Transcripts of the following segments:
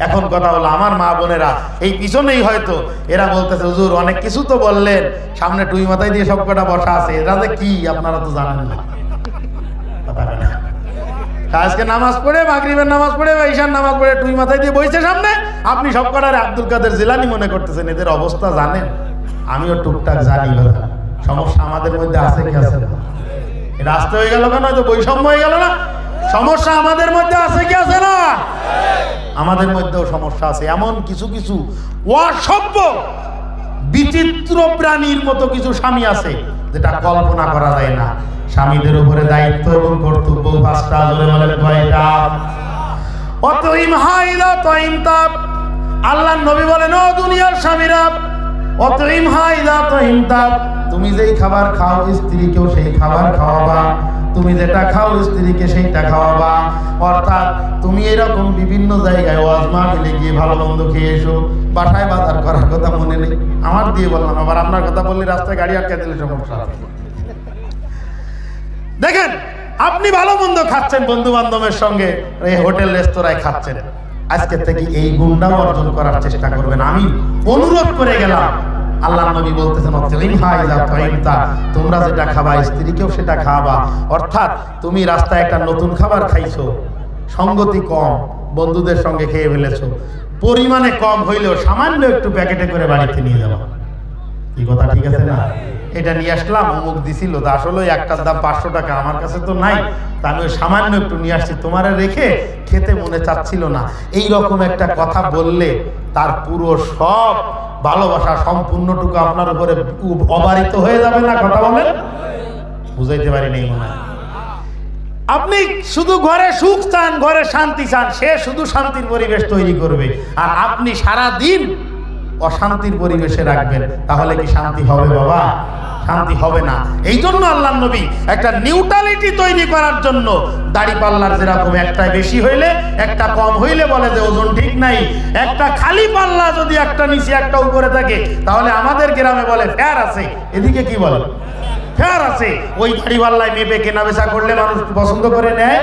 এখন কথা হলো আমার মা বোনেরা এই পিছনেই হয়তো এরা বলতেছে হুজুর অনেক কিছু তো বললেন, সামনে টুই মাথায় দিয়ে সব কটা বসা আছে, এরা যে কি আপনারা তো জানেন না। আজকে নামাজ পড়ে, মাগরিবের নামাজ পড়ে বা ঈশার নামাজ পড়ে টুই মাথায় দিয়ে বইছে সামনে, আপনি সব কটারে আব্দুল কাদের জিলানী মনে করতেছেন। এদের অবস্থা জানেন? আমিও টুকটাক জানি। সমস্যা আমাদের মধ্যে আছে কি আছে না? এটা আসতে হয়ে গেল কেন? হয়তো বৈষম্য হয়ে গেল না? সমস্যা আমাদের মধ্যে আছে কি আছে না? আমাদের মধ্যেও সমস্যা আছে। এমন কিছু কিছু অসভ্য বিচিত্র প্রাণীর মতো কিছু স্বামী আছে যেটা কল্পনা করা যায় না। স্বামীদের উপরে দায়িত্ব এবং কর্তব্য পাঁচটা, জোরে বলেন কয়টা? অতইম হাইদা তইম তাপ। আল্লাহর নবী বলেন, ও দুনিয়ার স্বামীরা, অতইম হাইদা তইম তাপ, তুমি যেই খাবার খাও স্ত্রীকেও সেই খাবার খাওয়াবা, তুমি যেটা খাও স্ত্রীকে সেইটা খাওয়াবা। অর্থাৎ তুমি এরকম বিভিন্ন জায়গায় ওয়াজ মাহফিলে গিয়ে ভালো মন্দ খেয়ে এসো, বাসায় বাজার করার কথা মনে নেই। আমার দিয়ে বললাম, আবার আপনার কথা বললে রাস্তায় গাড়ি আটকে দিলে সমস্যা। দেখেন, আপনি ভালো মন্দ খাচ্ছেন বন্ধু বান্ধবের সঙ্গে, এই হোটেল রেস্তোরাঁয় খাচ্ছেন, আজকে থেকে এই গুণটাও অর্জন করার চেষ্টা করবেন। আমি অনুরোধ করে গেলাম, আল্লাহ নবী বলতেছেন তোমরা যেটা খাবা স্ত্রীকেও সেটা খাওয়াবা। অর্থাৎ তুমি রাস্তায় একটা নতুন খাবার খাইছো, সঙ্গতি কম, বন্ধুদের সঙ্গে খেয়ে ফেলেছো, পরিমাণে কম হইলেও সামান্য একটু প্যাকেটে করে বাড়িতে নিয়ে যাবা। কি কথা ঠিক আছে না? এটা নিয়ে আসলাম, অমুক দিছিল, তা আসলে একটার দাম 500 টাকা, আমার কাছে তো নাই, তা আমি ওই সামান্য একটু নিয়ে আসছি, তোমার রেখে খেতে মনে চাচ্ছিল না। এই রকম একটা কথা বললে তার পুরো সব ভালোবাসা সম্পূর্ণটুকু আপনার উপরে অবারিত হয়ে যাবে না? কথা বলেন, বুঝাইতে পারি নাই মনে হয়। আপনি শুধু ঘরে সুখ চান, ঘরে শান্তি চান, সে শুধু শান্তির পরিবেশ তৈরি করবে, আর আপনি সারা দিন অশান্তির পরিবেশে রাখবেন, তাহলে কি শান্তি হবে বাবা? শান্তি হবে না। এই জন্য আল্লাহর নবী একটা নিউট্রালিটি তৈরি করার জন্য দাড়ি পাল্লার যেরকম একটা বেশি হইলে একটা কম হইলে বলে যে ওজন ঠিক নাই, একটা খালি পাল্লা যদি একটা নিচে একটা উপরে থাকে তাহলে আমাদের গ্রামে বলে ফেয়ার আছে, এদিকে কি বলে ফেয়ার আছে। ওই দাড়ি পাল্লায় মেপে কেনা বেচা করলে মানুষ পছন্দ করে নেয়?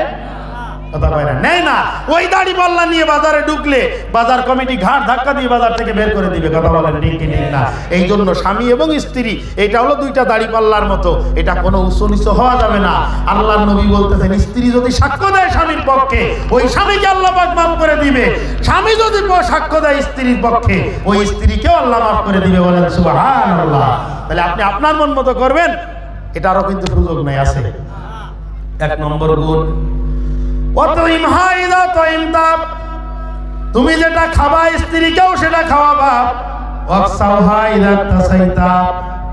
কথা কয় না, নেয় না। ওই দাড়ি পাল্লা নিয়ে বাজারে ঢুকলে বাজার কমিটি ঘাট ধাক্কা দিয়ে বাজার থেকে বের করে দিবে। কথা বলেন ঠিক কি ঠিক না? এই জন্য স্বামী এবং স্ত্রী এটা হলো দুইটা দাড়ি পাল্লার মতো, এটা কোনো উঁচু নিচু হওয়া যাবে না। আল্লাহর নবী বলতেছেন, স্ত্রী যদি সাক্ষ্য দেয় স্বামীর পক্ষে, ওই স্বামীকে আল্লাহ পাক মাফ করে দিবে। স্বামী যদি সাক্ষ্য দেয় স্ত্রীর পক্ষে, ওই স্ত্রীকেও আল্লাহ মাফ করে দিবে। বলেন সুবহানাল্লাহ। তাহলে আপনি আপনার মন মতো করবেন, এটারও কিন্তু সুযোগ নাই, আছে। 1 নম্বর গুণ, তুমি যেটা খাবা স্ত্রীকেও সেটা খাওয়াবা।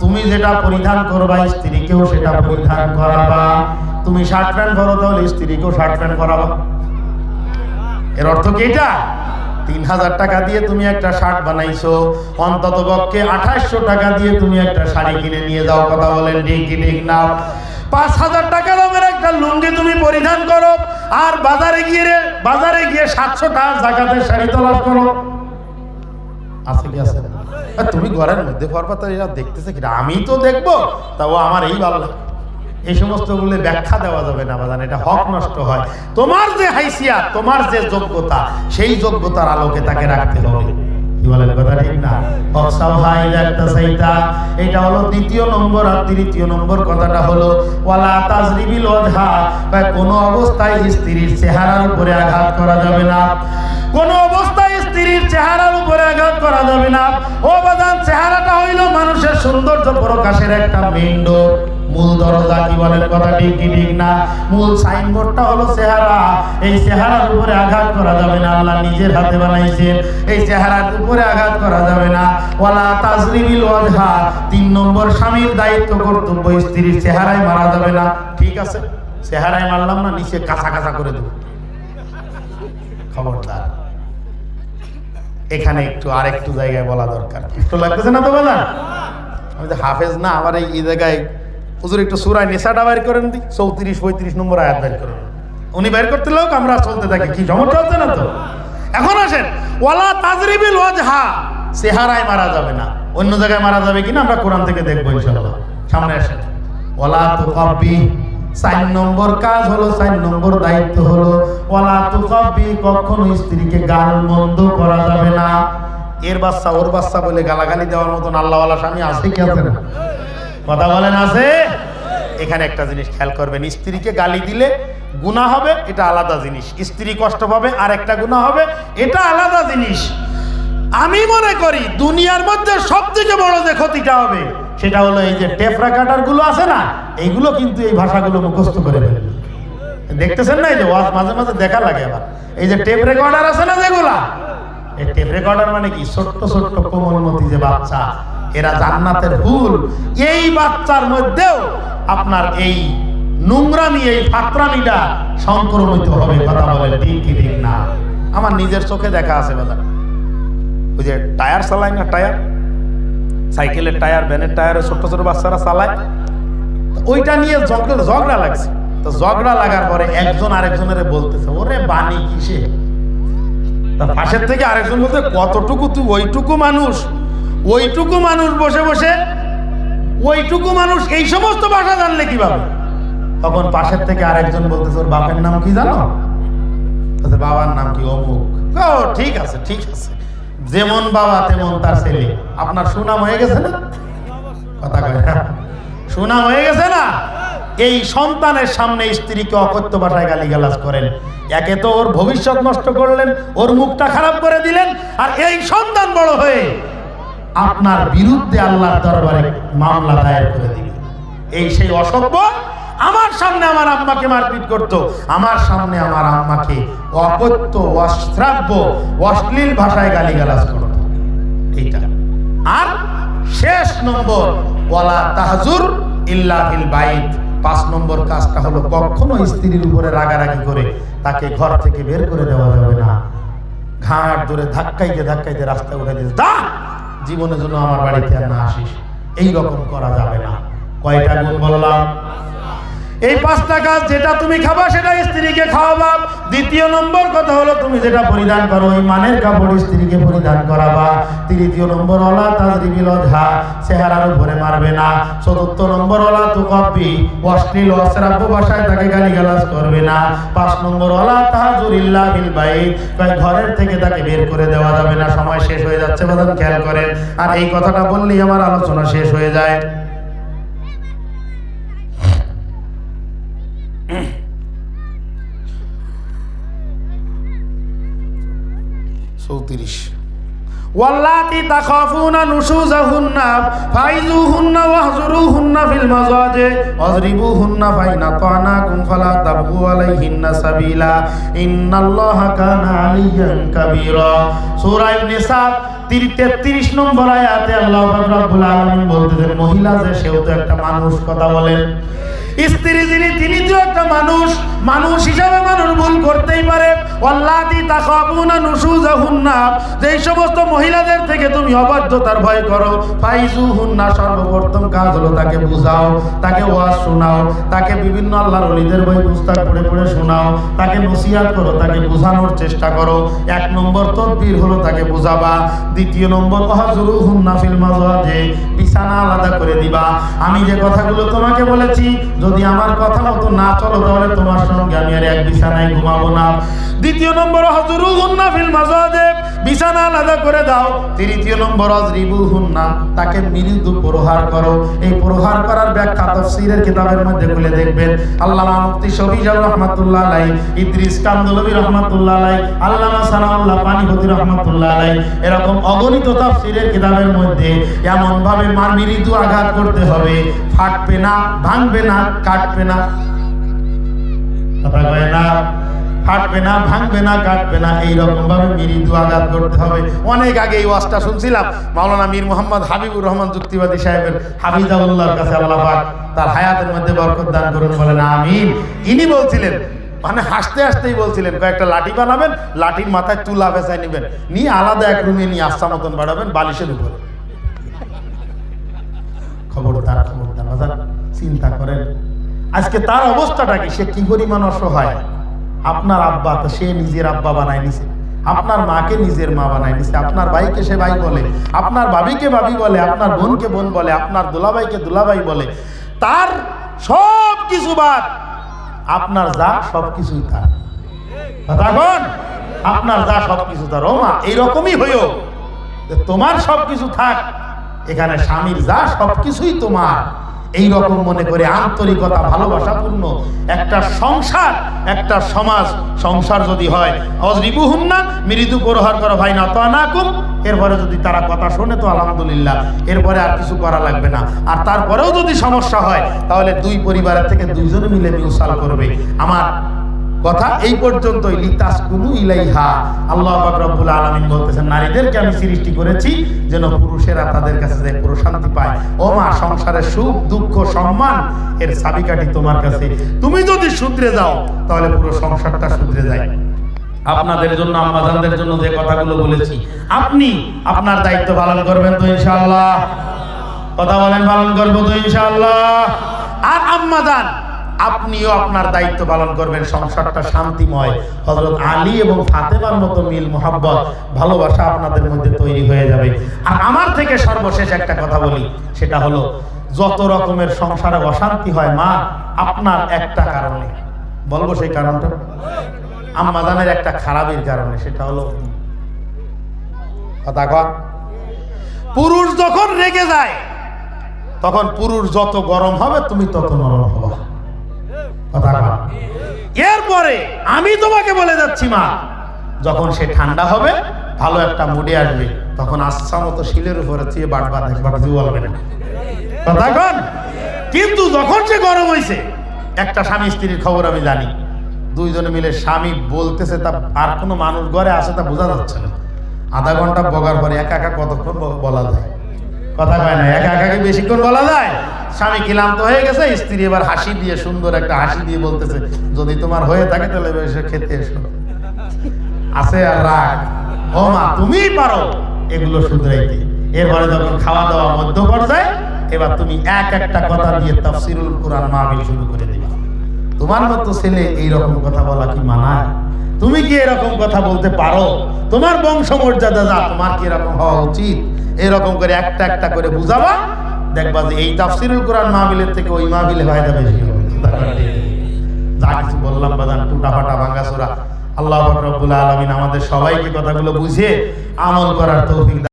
তুমি যেটা পরিধান করবা স্ত্রীকেও সেটা পরিধান করাবা। তুমি শার্ট প্যান্ট পরো, তাহলে স্ত্রীকেও শার্ট প্যান্ট করাবা। এর অর্থ কি এটা? 3000 টাকা দিয়ে তুমি একটা শার্ট বানাইছো, অন্তত পক্ষে 2800 টাকা দিয়ে তুমি একটা শাড়ি কিনে নিয়ে যাও। কথা বলেন ঠিক কি ঠিক না? 5000 টাকা দামের একটা লুঙ্গি তুমি পরিধান করো, আর বাজারে গিয়ে 700 টাকা জাকাতের শাড়ি তলাশ করো। আছে কি আছে? তুমি ঘরের মধ্যে পড়বা, তো এরা দেখতেছে কি? আমি তো দেখবো, তাও আমার এই ভালো লাগে। এই সমস্ত বলে ব্যাখ্যা দেওয়া যাবে না বাজান, এটা হক নষ্ট হয়। তোমার যে হাইসিয়াত, তোমার যে যোগ্যতা, সেই যোগ্যতার আলোকে তাকে রাখতে হবে। কি বলেন কথা ঠিক না? এটা হলো 2 নম্বর। আর 3 নম্বর কথাটা হলো ওয়ালা তাজরিবিল ওয়াজহা, কোন অবস্থায় স্ত্রীর চেহারার উপরে আঘাত করা যাবে না। কোন অবস্থায় স্ত্রীর চেহারার উপরে আঘাত করা যাবে না। ও বাজান, চেহারাটা হইল মানুষের সৌন্দর্য প্রকাশের একটা মেইন ডোর, মূল দরজা। কি বলেন কথা ঠিক কি ঠিক না? মূল সাইনবোর্ডটা হলো চেহারা। এই চেহারার উপরে আঘাত করা যাবে না। আল্লাহ নিজের হাতে বানাইছেন, এই চেহারার উপরে আঘাত করা যাবে না। ওয়ালা তাজরিবিল ওয়াজহা, 3 নম্বর স্বামীর দায়িত্ব কর্তব্য, স্ত্রীর চেহারায় মারা যাবে না। ঠিক আছে, চেহারায় মারলাম না, নিচে কাঁচা কাঁচা করে দেব, খবরদার। এখানে একটু আরেকটু জায়গায় বলা দরকার, একটু লাগতেছে না তো বলা? আমি তো হাফেজ না, আমার এই জায়গায় হুজুর একটু সূরা নিসাটা বের করেন দি, 34-35 নম্বর আয়াত বের করেন। উনি বের করতে লোক, আমরা চলতে থাকি, কি সমস্যা হচ্ছে না তো? এখন আসেন, ওয়ালা তাজরিবিল ওয়াজহা, চেহারায় মারা যাবে না। অন্য জায়গায় মারা যাবে কিনা আমরা কোরআন থেকে দেখবো ইনশাআল্লাহ। সামনে আসেন। ওয়ালা তুকাব্বি, 4 নম্বর কাজ হলো, 4 নম্বর দায়িত্ব হলো ওয়ালা তুকাব্বি, কখনো স্ত্রীকে গাল মন্দ করা যাবে না। এর বাচ্চা ওর বাচ্চা বলে গালাগালি দেওয়ার মতন আল্লাহওয়ালা স্বামী আছে কি আছে না? কথা বলেন আছে? এখানে একটা জিনিস খেয়াল করবেন, স্ত্রীকে গালি দিলে গুনাহ হবে, এটা আলাদা জিনিস। স্ত্রী কষ্ট পাবে, আর একটা গুনাহ হবে, এটা আলাদা জিনিস। আমি মনে করি দুনিয়ার মধ্যে সবথেকে বড় যে ক্ষতিটা হবে সেটা হলো এই যে টেপ রেকর্ডার গুলো আছে না, এইগুলো কিন্তু এই ভাষাগুলো মুখস্থ করে ফেলবে। দেখতেছেন না, এই যে ওয়াজ মাঝে মাঝে দেখা লাগে। আবার এই যে টেপ রেকর্ডার আছে না যেগুলা, এই টেপ রেকর্ডার মানে কি, ছোট্ট ছোট্ট কোমলমতি যে বাচ্চা, এরা জান্নাতের ফুল। এই বাচ্চার মধ্যেও আপনার এই নোংরামি, এই ফাতরামিটা সংক্রমিত হবে। কথা বলে ঠিক কি ঠিক না? আমার নিজের চোখে দেখা আছে বাজার। ওই যে টায়ার চালায় না, টায়ার, সাইকেলের টায়ার, ভ্যানের টায়ারে ছোট ছোট বাচ্চারা চালায়, ওইটা নিয়ে ঝগড়া লাগছে। তো ঝগড়া লাগার পরে একজন আরেকজনের বলতেছে, ওরে বানি কিসে? তার পাশের থেকে আরেকজন বলতে, কতটুকু তুই ওইটুকু মানুষ, ওইটুকু মানুষ বসে বসে, ওইটুকু মানুষ এই সমস্ত ভাষা জানলে কিভাবে? তখন পাশের থেকে আরেকজন বলতেছে, ওর বাপের নাম কি জানো? বাবার নাম কি? অমুক। ও ঠিক আছে ঠিক আছে, যেমন বাবা তেমন তার ছেলে। আপনার সুনাম হয়ে গেছে না? কথা কয় না, সুনাম হয়ে গেছে না? এই সন্তানের সামনে স্ত্রীকে অকথ্য ভাষায় গালিগালাজ করেন, একে তো ওর ভবিষ্যৎ নষ্ট করলেন, ওর মুখটা খারাপ করে দিলেন, আর এই সন্তান বড় হয়ে আপনার বিরুদ্ধে আল্লাহর দরবারে মামলা দায়ের করে দিবেন। এই সেই অসভ্য আমার সামনে আমার আম্মাকে মারপিট করতো, আমার সামনে আমার আম্মাকে অকথ্য, অশ্রাব্য, অশ্লীল ভাষায় গালিগালাজ করতো। এইটা। আর শেষ নম্বর, ওয়ালা তাহজুর ইল্লা ফিল বাইত। 5 নম্বর কাজটা হলো, কখনো স্ত্রীর উপরে রাগারাগি করে তাকে ঘর থেকে বের করে দেওয়া যাবে না। ঘাট ধরে ধাক্কাইতে ধাক্কাইতে রাস্তায় উঠে দিস, দা জীবনের জন্য আমার বাড়িতে আর না আসিস, এই রকম করা যাবে না। কয়টা গুণ বললাম? এই 5টা কাজ, যেটা তুমি খাবা সেটা স্ত্রীকে খাওয়াবা। দ্বিতীয় নম্বর কথা হলো, তুমি যেটা পরিধান করো ওই মানের কাপড় স্ত্রীকে পরিধান করাবা। তৃতীয় নম্বর ওয়ালা তাজরিবিল ওজহা, চেহারার উপরে মারবে না। চতুর্থ নম্বর ওয়ালা তুকাব্বি, অশ্লীল অশ্রাব্য ভাষায় তাকে গালিগালাজ করবে না। 5 নম্বর ওয়ালা তাহজুর ইল্লা বিল বাইত, ঘরের থেকে তাকে বের করে দেওয়া যাবে না। সময় শেষ হয়ে যাচ্ছে বাদান, খেয়াল করেন। আর এই কথাটা বললেই আমার আলোচনা শেষ হয়ে যায়। 34 ওয়াল্লাতি তাখাফুনা নুশুজাহুন্না ফাইজুহুন্না ওয়াহজুরুহুন্না ফিল মাযাজি ওয়াজরিবুহুন্না ফাইনা তানাকুম ফালা তাবগু আলাইহিন্না সাবিলা ইন্নাল্লাহা কানা আলিয়ান কাবীরা। সূরা নিসা 33 নম্বর আয়াতে আল্লাহ পাক রব্বুল আলামিন বলতেছেন, মহিলা যে সেও তো একটা মানুষ। কথা বলেন, স্ত্রী যিনি তিনি তো একটা মানুষ। মানুষ হিসাবে মানুষ ভুল করতেই পারে। ওয়াল্লাতি তাখাফুনা নুশুজাহুন্না, যেই সমস্ত মহিলাদের থেকে তুমি অবাধ্যতার ভয় করো, ফাইজুহুন্না, সর্বপ্রথম কাজ হলো তাকে বুঝাও, তাকে ওয়াজ শোনাও, তাকে বিভিন্ন আল্লাহর ওলিদের বই পুস্তক পড়ে পড়ে শোনাও, তাকে নসিহত করো, তাকে বোঝানোর চেষ্টা করো। 1 নম্বর তদবির হলো তাকে বুঝাবা। দ্বিতীয় নম্বর ওয়াহজুরুহুন্না ফিল মাযাজি, বিছানা আলাদা করে দিবা। আমি যে কথাগুলো তোমাকে বলেছি, যদি আমার কথা মতো না চলো তাহলে তোমার সঙ্গে আমি আর এক বিছানায় ঘুমাবো না। দ্বিতীয় নম্বর হযরুহুন্না ফিল মাযাজি, বিছানা আলাদা করে দাও। তৃতীয় নম্বর আযরিবুহুন্না, তাকে মৃদু প্রহার করো। এই প্রহার করার ব্যাখ্যা তাফসীরের কিতাবের মধ্যে খুলে দেখবেন। আল্লামা মুফতি শফিউল রাহমাতুল্লাহ আলাইহি, ইদ্রিস কান্দলবী রাহমাতুল্লাহ আলাইহি, আল্লামা সানাউল্লাহ পানিপতি রাহমাতুল্লাহ আলাইহি, এরকম অগণিত তাফসীরের কিতাবের মধ্যে এমন ভাবে মৃদু আঘাত করতে হবে, ফাটবে না, ভাঙবে না, কাটবে না। কথা কয় না, ফাটবে না, ভাঙবে না, কাটবে না, এইরকম ভাবে মৃদু আঘাত করতে হবে। অনেক আগে এই ওয়াজটা শুনছিলাম মাওলানা মীর মোহাম্মদ হাবিবুর রহমান যুক্তিবাদী সাহেবের, হাফিজাহুল্লাহর কাছে আল্লাহ পাক তার হায়াতের মধ্যে বরকত দান করুন, বলেন আমিন। ইনি বলছিলেন, মানে হাসতে হাসতেই বলছিলেন, কয়েকটা লাঠি বানাবেন, লাঠির মাথায় তুলা বেচাই নেবেন, নিয়ে আলাদা এক রুমে নিয়ে আস্তা মতন বাড়াবেন বালিশের উপরে। খবরদার খবরদার বাজার, চিন্তা করেন আজকে তার অবস্থাটা কি, সে কি পরিমাণ অসহায়। আপনার আব্বা তো সে নিজের আব্বা বানায় নিছে, আপনার মাকে নিজের মা বানায় নিছে, আপনার ভাইকে সে ভাই বলে, আপনার ভাবিকে ভাবি বলে, আপনার বোনকে বোন বলে, আপনার দুলাভাইকে দুলাভাই বলে। তার সব কিছু বাদ আপনার যা সবকিছুই তার। কথা কোন? আপনার যা সবকিছু তার। ও মা, এইরকমই হইও যে তোমার সবকিছু থাক, এখানে স্বামীর যা সবকিছুই তোমার, এইরকম মনে করে আন্তরিকতা ভালোবাসাপূর্ণ একটা সংসার, একটা সমাজ সংসার যদি হয়, অজরিবুহুন্না মৃদু প্রহার করো ভাই না তো আনাকুম, এরপরে যদি তারা কথা শোনে তো আলহামদুলিল্লাহ, এরপরে আর কিছু করা লাগবে না। আর তারপরেও যদি সমস্যা হয় তাহলে দুই পরিবারের থেকে দুইজনে মিলে মিউসাল করবে। আমার কথা এই পর্যন্তই। লিতাসকুনু ইলাইহা, আল্লাহ পাক রব্বুল আলামিন বলতেছেন নারীদেরকে আমি সৃষ্টি করেছি যেন পুরুষেরা তাদের কাছে যে প্রশান্তি পায়। ও মা, সংসারের সুখ দুঃখ সম্মান এর চাবিকাঠি তোমার কাছে। তুমি যদি শুধরে যাও তাহলে পুরো সংসারটা শুধরে যায়। আপনাদের জন্য, আম্মাজানদের জন্য যে কথাগুলো বলেছি, আপনি আপনার দায়িত্ব পালন করবেন তো ইনশাআল্লাহ? কথা বলেন, পালন করবো তো ইনশাআল্লাহ? আর আম্মাজান, আপনিও আপনার দায়িত্ব পালন করবেন, সংসারটা শান্তিময় হযরত আলী এবং ফাতেমার মতো মিল মোহাব্বত ভালোবাসা আপনাদের মধ্যে তৈরি হয়ে যাবে। আর আমার থেকে সর্বশেষ একটা কথা বলি, সেটা হলো যত রকমের সংসারে অশান্তি হয় মা, আপনার একটা কারণে। বলবো সেই কারণটা? আম্মাজানের একটা খারাপের কারণে, সেটা হলো কথা কন, পুরুষ যখন রেগে যায় তখন পুরুষ যত গরম হবে তুমি তত নরম হবে। কথা কন। এরপরে আমি তোমাকে বলে যাচ্ছি মা, যখন সে ঠান্ডা হবে, ভালো একটা মুডে আসবে, তখন আচ্ছা মতো শিলের উপরে চেয়ে বাটবা দেখবা, কিছু বলবে না। কথা কন। কিন্তু যখন সে গরম হয়েছে, একটা স্বামী স্ত্রীর খবর আমি জানি, দুইজনে মিলে স্বামী বলতেছে, তা আর কোনো মানুষ ঘরে আছে তা বোঝা যাচ্ছে না। আধা ঘন্টা বগার পরে একা একা কতক্ষণ বলা যায়? কথা কয় না, একা একা কি বেশিক্ষণ বলা যায়? স্বামী ক্লান্ত হয়ে গেছে, স্ত্রী এবার হাসি দিয়ে, সুন্দর একটা হাসি দিয়ে বলতেছে, যদি তোমার হয়ে থাকে তাহলে এসে খেতে এসো। আছে আর রাগ। ও মা, তুমিই পারো এগুলো শুধরাইতে। এরপরে যখন খাওয়া দাওয়া মধ্য পর্যায়ে, এবার তুমি এক একটা কথা দিয়ে তাফসিরুল কুরআন মাহফিল শুরু করে দিবা। তোমার মতো ছেলে এইরকম কথা বলা কি মানায়? তুমি কি এরকম কথা বলতে পারো? তোমার বংশমর্যাদা যা, তোমার কি এরকম হওয়া উচিত? এরকম করে একটা একটা করে বুঝাবা, দেখবা যে এই তাফসিরুল কুরআন মাহফিলের থেকে ওই মাহফিলে ফায়দা বেশি হবে। যা কিছু বললাম বাজান, টুটা ফাটা ভাঙাচোরা, আল্লাহ পাক রব্বুল আলামিন আমাদের সবাইকে কথাগুলো বুঝিয়ে আমল করার তৌফিক